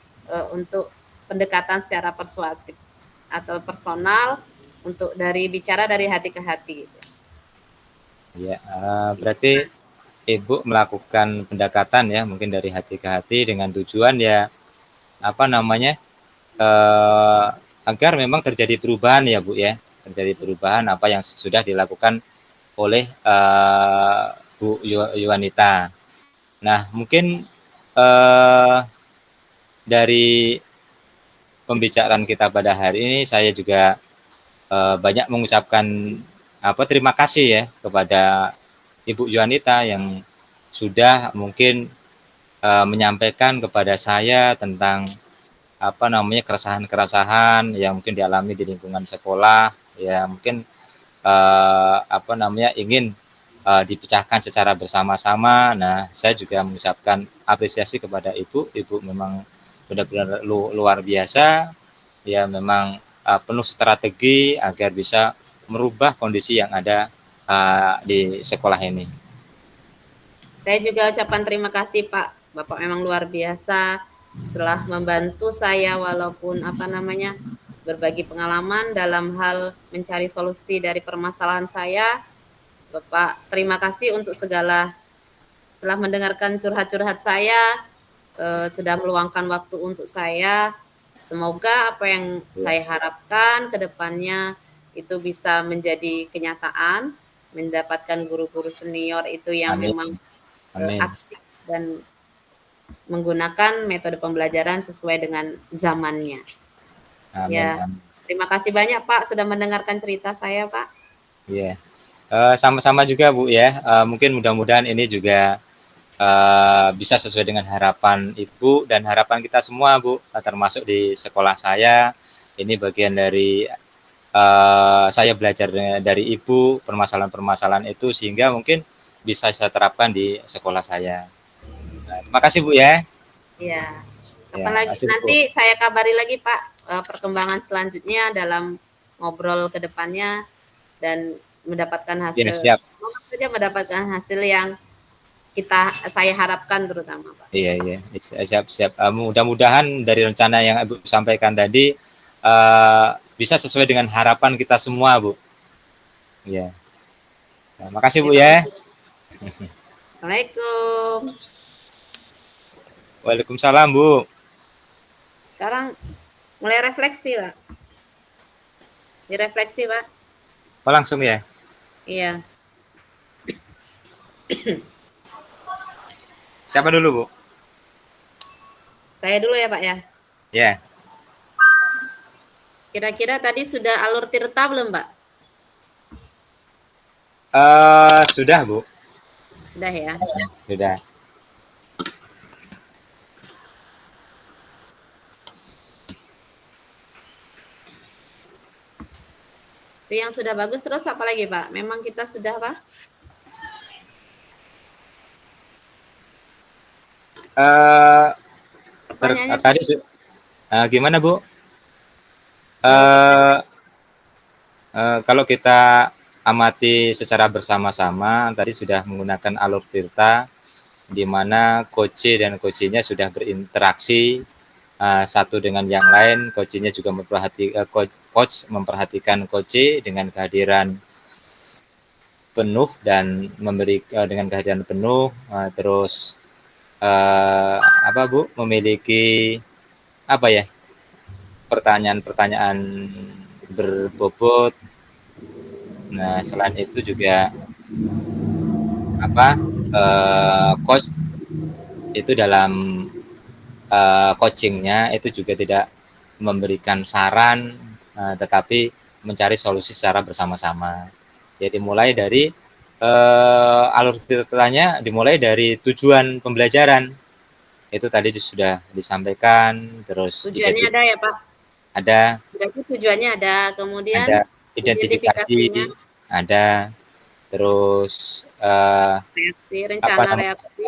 S1: untuk pendekatan secara persuasif atau personal, untuk bicara dari hati ke hati. Gitu.
S2: Ya, berarti Ibu melakukan pendekatan ya mungkin dari hati ke hati dengan tujuan ya apa namanya agar memang terjadi perubahan ya Bu ya, terjadi perubahan apa yang sudah dilakukan oleh Bu Yuwanita. Nah mungkin dari pembicaraan kita pada hari ini saya juga banyak mengucapkan terima kasih ya kepada Ibu Yuwanita yang sudah mungkin menyampaikan kepada saya tentang apa namanya keresahan-keresahan yang mungkin dialami di lingkungan sekolah ya mungkin apa namanya ingin dipecahkan secara bersama-sama. Nah, saya juga mengucapkan apresiasi kepada Ibu memang benar-benar luar biasa ya memang penuh strategi agar bisa merubah kondisi yang ada di sekolah ini.
S1: Saya juga ucapkan terima kasih Pak. Bapak memang luar biasa setelah membantu saya walaupun berbagi pengalaman dalam hal mencari solusi dari permasalahan saya. Bapak terima kasih untuk telah mendengarkan curhat-curhat saya, sudah meluangkan waktu untuk saya. Semoga apa yang saya harapkan ke depannya itu bisa menjadi kenyataan, mendapatkan guru-guru senior itu yang
S2: Amin.
S1: memang
S2: Amin.
S1: aktif dan menggunakan metode pembelajaran sesuai dengan zamannya.
S2: Amin.
S1: Ya,
S2: Amin.
S1: terima kasih banyak Pak sudah mendengarkan cerita saya Pak.
S2: Iya. Sama-sama juga Bu ya. Mungkin mudah-mudahan ini juga bisa sesuai dengan harapan Ibu dan harapan kita semua, Bu, termasuk di sekolah saya. Ini bagian dari saya belajar dari Ibu permasalahan-permasalahan itu sehingga mungkin bisa saya terapkan di sekolah saya. Nah, terima kasih Bu ya.
S1: Iya.
S2: Ya,
S1: Apalagi
S2: makasih Bu.
S1: nanti saya kabari lagi Pak perkembangan selanjutnya dalam ngobrol ke depannya dan mendapatkan
S2: Ya,
S1: hasil,
S2: siap.
S1: semoga saja mendapatkan hasil yang saya harapkan terutama Pak.
S2: Iya, iya. Siap. Mudah-mudahan dari rencana yang Ibu sampaikan tadi bisa sesuai dengan harapan kita semua, Bu. Ya. Nah, makasih Bu
S1: Terima
S2: ya.
S1: kasih. Assalamualaikum.
S2: Waalaikumsalam Bu.
S1: Sekarang mulai refleksi Pak. Direfleksi Pak.
S2: Oh langsung ya?
S1: Iya.
S2: Siapa dulu Bu?
S1: Saya dulu ya Pak ya.
S2: Ya.
S1: Kira-kira tadi sudah alur tirta belum Pak?
S2: Sudah Bu.
S1: Sudah ya.
S2: Sudah.
S1: Itu yang sudah bagus, terus apa lagi Pak? Memang kita sudah Pak? Pertanyaannya
S2: Tadi gimana Bu? Kalau kita amati secara bersama-sama, tadi sudah menggunakan alur tirta, di mana coach dan coachnya sudah berinteraksi satu dengan yang lain. Coachnya juga coach memperhatikan coach dengan kehadiran penuh dan memberi dengan kehadiran penuh, terus apa Bu, memiliki apa ya, pertanyaan-pertanyaan berbobot. Nah, selain itu juga apa, coach itu dalam coachingnya itu juga tidak memberikan saran, tetapi mencari solusi secara bersama-sama. Jadi mulai dari alur ceritanya dimulai dari tujuan pembelajaran. Itu tadi sudah disampaikan, terus
S1: tujuannya ada ya Pak?
S2: ada.
S1: Berarti tujuannya ada, kemudian
S2: Ada identifikasi, ada, terus
S1: reaksi, rencana reaksi,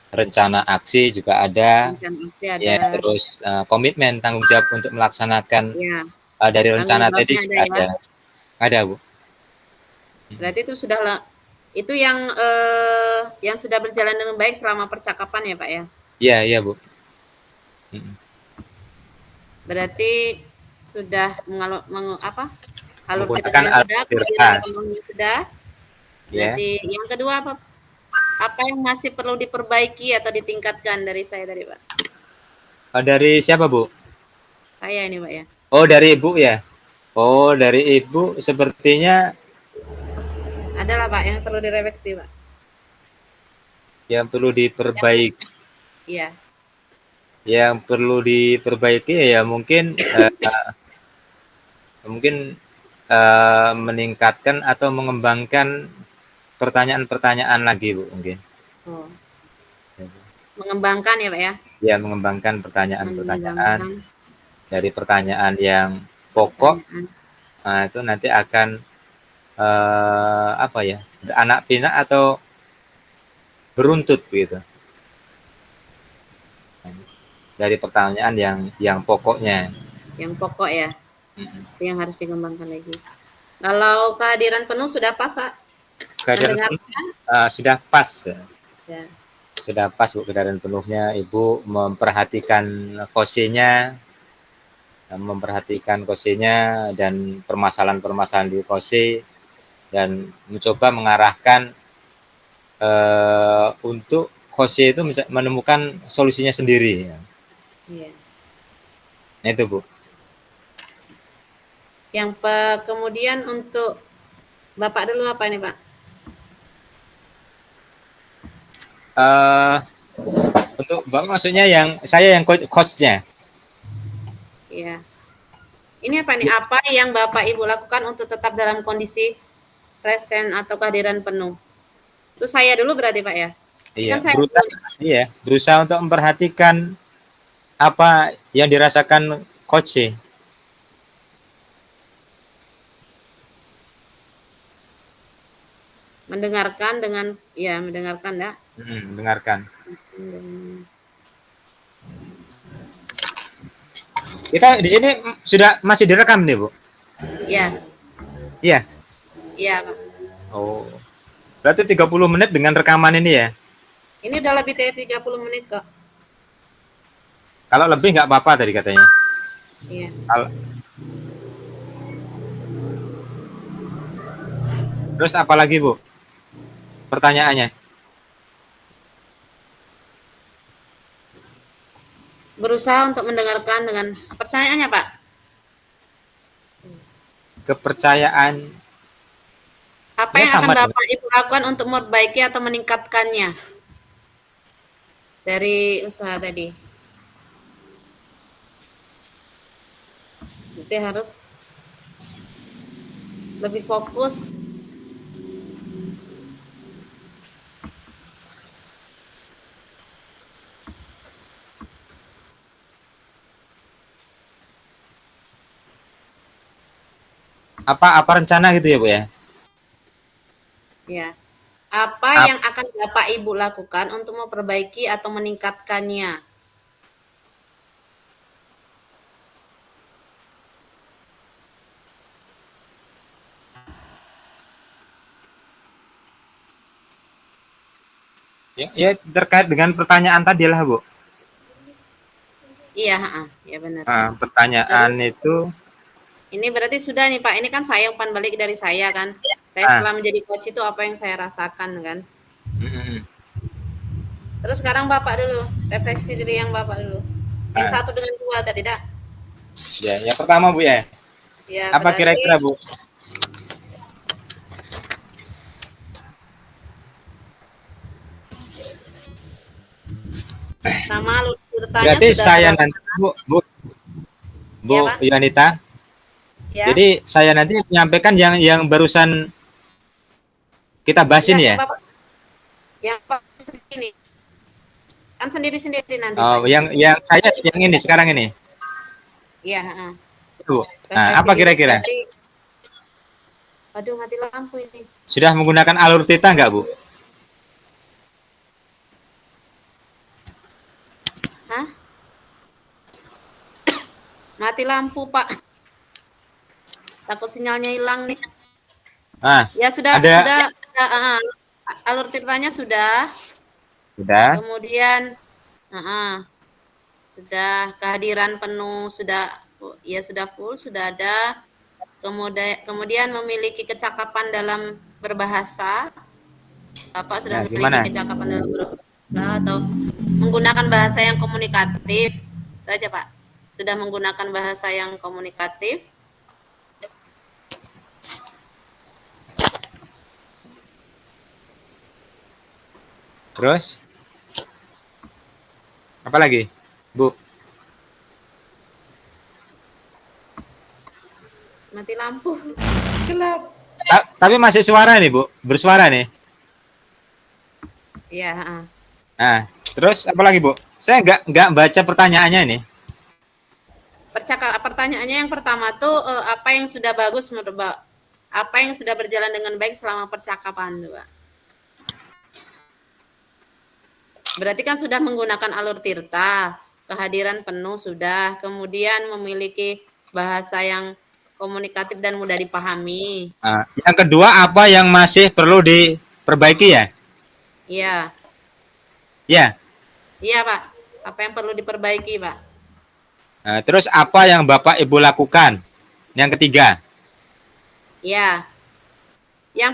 S2: rencana aksi juga ada,
S1: rencana aksi ada.
S2: ya, terus komitmen tanggung jawab untuk melaksanakan
S1: Ya.
S2: dari rencana tadi juga ada.
S1: Ya?
S2: Ada Bu.
S1: Berarti itu sudah itu yang sudah berjalan dengan baik selama percakapan ya Pak ya?
S2: Iya Bu.
S1: Berarti sudah alur
S2: menggunakan
S1: ceritanya sudah. Berarti
S2: ya.
S1: yang kedua apa yang masih perlu diperbaiki atau ditingkatkan dari saya tadi Pak?
S2: Dari siapa Bu?
S1: Saya ini Pak ya.
S2: Oh dari Ibu ya. Oh dari Ibu sepertinya
S1: adalah Pak yang perlu direfleksi Pak.
S2: Yang perlu diperbaiki.
S1: Iya.
S2: Yang perlu diperbaiki ya mungkin meningkatkan atau mengembangkan pertanyaan-pertanyaan lagi Bu mungkin.
S1: Oh. Mengembangkan ya Pak ya?
S2: Ya mengembangkan pertanyaan-pertanyaan dari pertanyaan yang pokok. Nah, itu nanti akan apa ya, anak pinak atau beruntut gitu. Dari pertanyaan yang pokoknya.
S1: Yang pokok ya. Itu yang harus dikembangkan lagi. Kalau kehadiran penuh sudah pas Pak?
S2: Kehadiran penuh sudah pas.
S1: Ya.
S2: Sudah pas Bu kehadiran penuhnya. Ibu memperhatikan kosenya, dan permasalahan-permasalahan di kose dan mencoba mengarahkan untuk kose itu menemukan solusinya sendiri.
S1: Iya.
S2: Nah itu Bu.
S1: Yang kemudian untuk Bapak dulu apa nih Pak?
S2: Untuk Bapak maksudnya saya yang coach-nya.
S1: Iya. Ini apa nih? Apa yang Bapak Ibu lakukan untuk tetap dalam kondisi present atau kehadiran penuh? Itu saya dulu berarti Pak ya?
S2: Iya,
S1: Kan saya
S2: berusaha, iya, berusaha untuk memperhatikan apa yang dirasakan coach sih.
S1: mendengarkan dengan ya mendengarkan enggak?
S2: Dengarkan.
S1: Hmm.
S2: Kita di sini sudah masih direkam nih, Bu.
S1: Iya,
S2: Iya.
S1: iya, Pak.
S2: Oh. Berarti 30 menit dengan rekaman ini ya.
S1: Ini udah lebih dari 30 menit kok.
S2: Kalau lebih nggak apa-apa tadi katanya.
S1: Iya.
S2: Kalau terus apa lagi, Bu? Pertanyaannya.
S1: Berusaha untuk mendengarkan dengan pertanyaannya, Pak.
S2: Kepercayaan.
S1: Apa
S2: Ya
S1: yang akan
S2: sama dengan
S1: Bapak Ibu lakukan untuk memperbaiki atau meningkatkannya dari usaha tadi? Berarti harus lebih fokus.
S2: apa rencana gitu ya, Bu ya?
S1: Ya. Apa
S2: Ap-
S1: yang akan Bapak Ibu lakukan untuk memperbaiki atau meningkatkannya?
S2: ya terkait dengan pertanyaan tadi lah, Bu.
S1: Iya, ya benar.
S2: Pertanyaan
S1: Terus
S2: itu
S1: ini berarti sudah nih Pak, ini kan saya umpan balik dari saya kan. Saya
S2: ah,
S1: setelah menjadi coach itu apa yang saya rasakan kan.
S2: mm,
S1: Terus sekarang Bapak dulu, refleksi diri yang Bapak dulu. Yang
S2: ah,
S1: satu dengan dua tadi dah.
S2: ya, yang pertama, Bu ya.
S1: Ya
S2: Apa
S1: berarti
S2: kira-kira, Bu?
S1: sama ceritanya
S2: Berarti
S1: sudah
S2: saya
S1: dalam
S2: nanti, Bu
S1: ya Pak.
S2: Yunita.
S1: Ya.
S2: Jadi saya nanti menyampaikan yang barusan kita bahas
S1: Enggak,
S2: ini
S1: yang
S2: ya.
S1: Bapak yang Bapak sendiri kan sendiri-sendiri nanti Pak.
S2: Oh, yang saya yang ini sekarang ini.
S1: Iya,
S2: Bu.
S1: refleksi
S2: Apa
S1: diri
S2: kira-kira?
S1: berarti aduh mati lampu ini.
S2: Sudah menggunakan alur tita nggak, Bu?
S1: Hah? Mati lampu Pak. Takut sinyalnya hilang nih.
S2: Ah,
S1: Ya sudah
S2: ada
S1: alur titranya sudah.
S2: sudah.
S1: Kemudian sudah kehadiran penuh sudah ya sudah full sudah ada. Kemudian memiliki kecakapan dalam berbahasa. Bapak sudah
S2: Nah,
S1: memiliki
S2: gimana?
S1: kecakapan dalam berbahasa atau menggunakan bahasa yang komunikatif. Itu aja Pak. Sudah menggunakan bahasa yang komunikatif.
S2: Terus apa lagi, Bu?
S1: Mati lampu. Gelap.
S2: Tapi masih suara nih, Bu. Bersuara nih.
S1: Iya,
S2: Nah, terus apa lagi, Bu? Saya nggak baca pertanyaannya ini.
S1: Pertanyaannya yang pertama tuh apa yang sudah bagus menurut Mbak? Apa yang sudah berjalan dengan baik selama percakapan, Mbak? Berarti kan sudah menggunakan alur tirta, kehadiran penuh sudah, kemudian memiliki bahasa yang komunikatif dan mudah dipahami.
S2: Nah, yang kedua apa yang masih perlu diperbaiki ya?
S1: Iya.
S2: Ya.
S1: Iya, Pak. Apa yang perlu diperbaiki, Pak?
S2: Nah, terus apa yang Bapak Ibu lakukan? Yang ketiga.
S1: Iya. Yang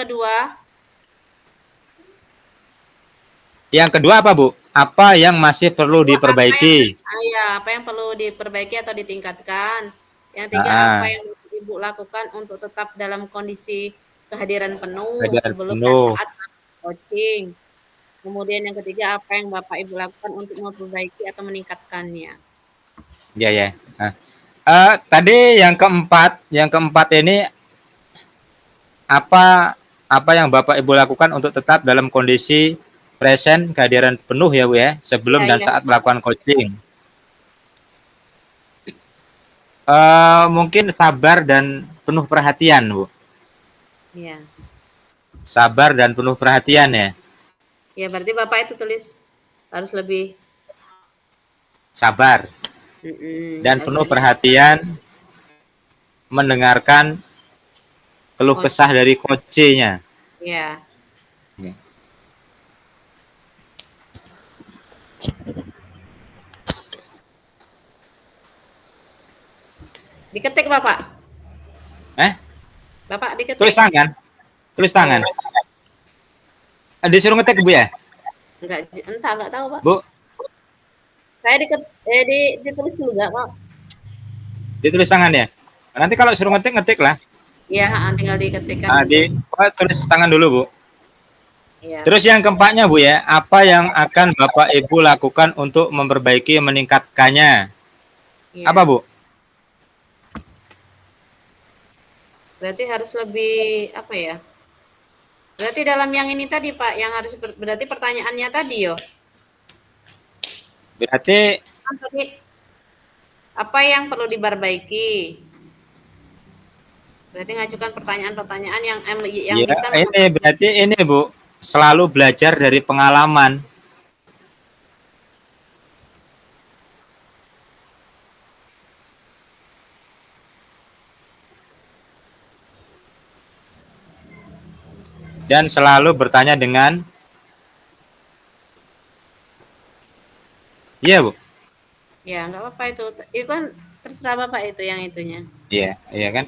S1: kedua.
S2: Yang kedua apa, Bu? Apa yang masih perlu diperbaiki?
S1: Apa yang perlu diperbaiki atau ditingkatkan? Yang tiga, apa yang Ibu lakukan untuk tetap dalam kondisi kehadiran penuh sebelum dan saat coaching? Kemudian yang ketiga, apa yang Bapak Ibu lakukan untuk memperbaiki atau meningkatkannya?
S2: Ya, ya. Nah, tadi yang keempat ini apa apa yang Bapak Ibu lakukan untuk tetap dalam kondisi present, kehadiran penuh ya Bu ya, sebelum
S1: Iya,
S2: dan
S1: iya.
S2: saat melakukan coaching? Mungkin sabar dan penuh perhatian Bu.
S1: Iya.
S2: Sabar dan penuh perhatian ya.
S1: Ya, berarti Bapak itu tulis harus lebih
S2: Sabar dan
S1: harus
S2: penuh
S1: lebih
S2: perhatian mendengarkan keluh
S1: coach.
S2: kesah dari coachnya.
S1: Ya.
S2: Ya.
S1: Diketik Bapak. Bapak
S2: Tulis
S1: diketik.
S2: tangan. Tulis tangan.
S1: Oh,
S2: Disuruh ngetik Bu ya?
S1: enggak tahu Pak.
S2: Bu,
S1: Saya ditulis juga kok.
S2: ditulis tangan ya? Nanti kalau suruh ngetik, ngetik lah.
S1: Iya, tinggal diketikkan
S2: Nah,
S1: nanti.
S2: tulis tangan dulu Bu.
S1: Iya.
S2: Terus yang keempatnya Bu ya, apa yang akan Bapak Ibu lakukan untuk memperbaiki, meningkatkannya?
S1: Iya.
S2: Apa Bu?
S1: Berarti harus lebih apa ya? Berarti dalam yang ini tadi Pak, yang harus berarti pertanyaannya tadi yo.
S2: Berarti
S1: Tadi apa yang perlu diperbaiki? Berarti ngajukan pertanyaan-pertanyaan yang
S2: ya
S1: bisa
S2: ini berarti ini Bu, selalu belajar dari pengalaman. Dan selalu bertanya dengan iya Bu.
S1: Ya, nggak apa-apa itu. Itu kan terserah Bapak itu yang itunya.
S2: Iya, iya kan?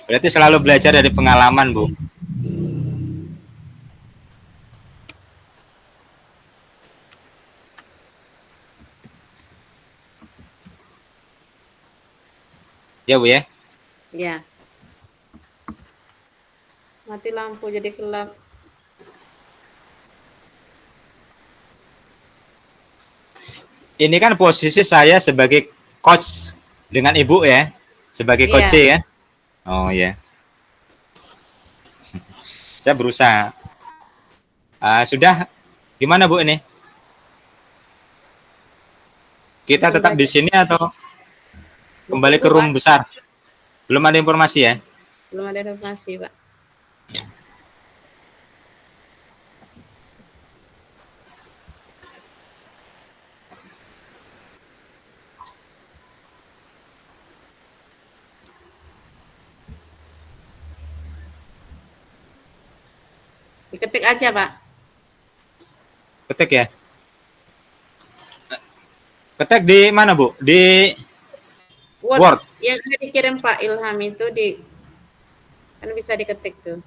S2: Berarti selalu belajar dari pengalaman, Bu. Ya, Bu ya.
S1: Ya. Mati lampu jadi gelap.
S2: Ini kan posisi saya sebagai coach dengan Ibu ya, sebagai
S1: Iya.
S2: coach ya. Oh ya. Saya berusaha. Sudah gimana Bu ini? Kita
S1: Belum
S2: tetap di
S1: baca.
S2: sini atau kembali ke
S1: Ditunggu,
S2: room
S1: Pak.
S2: besar? Belum ada informasi ya?
S1: Belum ada informasi, Pak. Diketik aja, Pak.
S2: Ketik ya. Ketik di mana Bu? Di Word.
S1: Yang udah dikirim Pak Ilham itu kan bisa diketik tuh.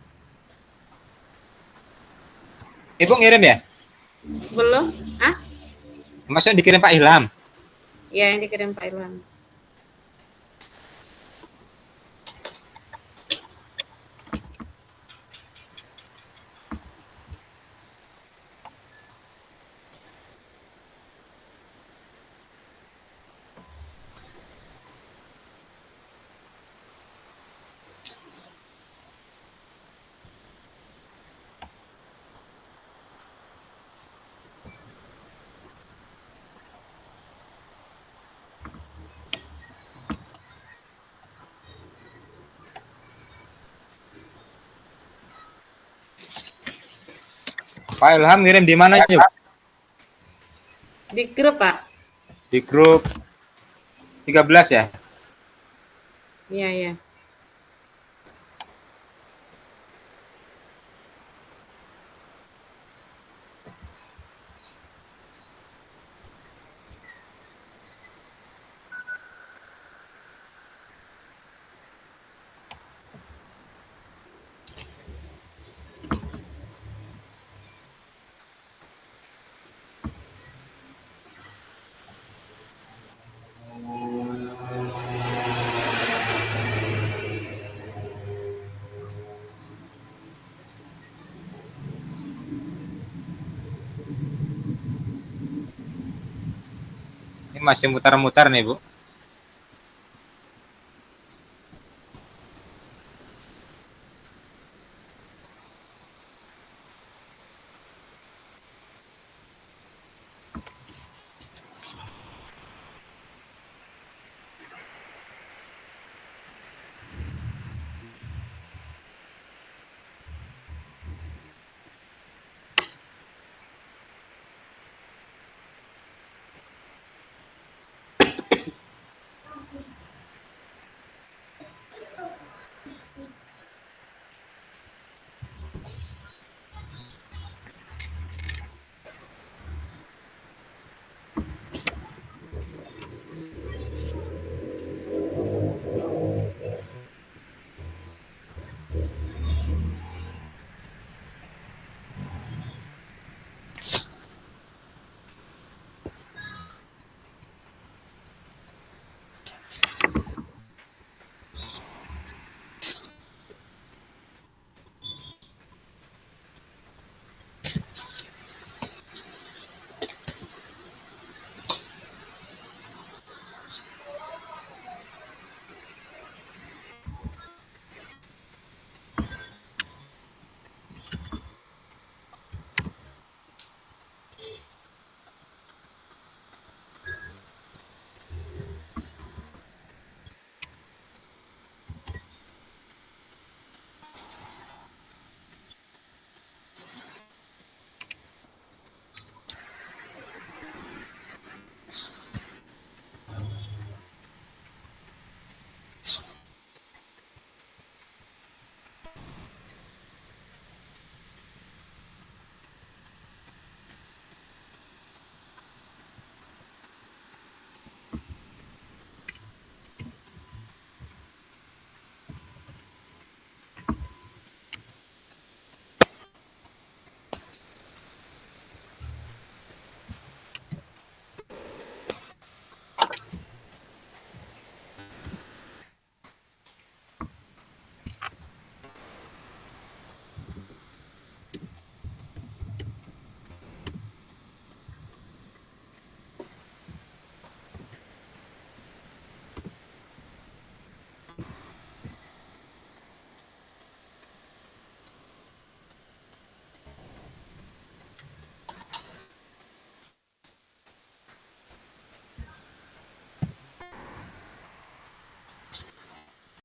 S2: Ibu ngirim ya?
S1: Belum? Ah?
S2: Maksudnya dikirim Pak Ilham?
S1: Ya, yang dikirim Pak Ilham.
S2: Pak Ilham ngirim di mana yuk?
S1: Di grup, Pak.
S2: Di grup 13 ya?
S1: Iya, iya.
S2: Ini masih mutar-mutar nih Bu.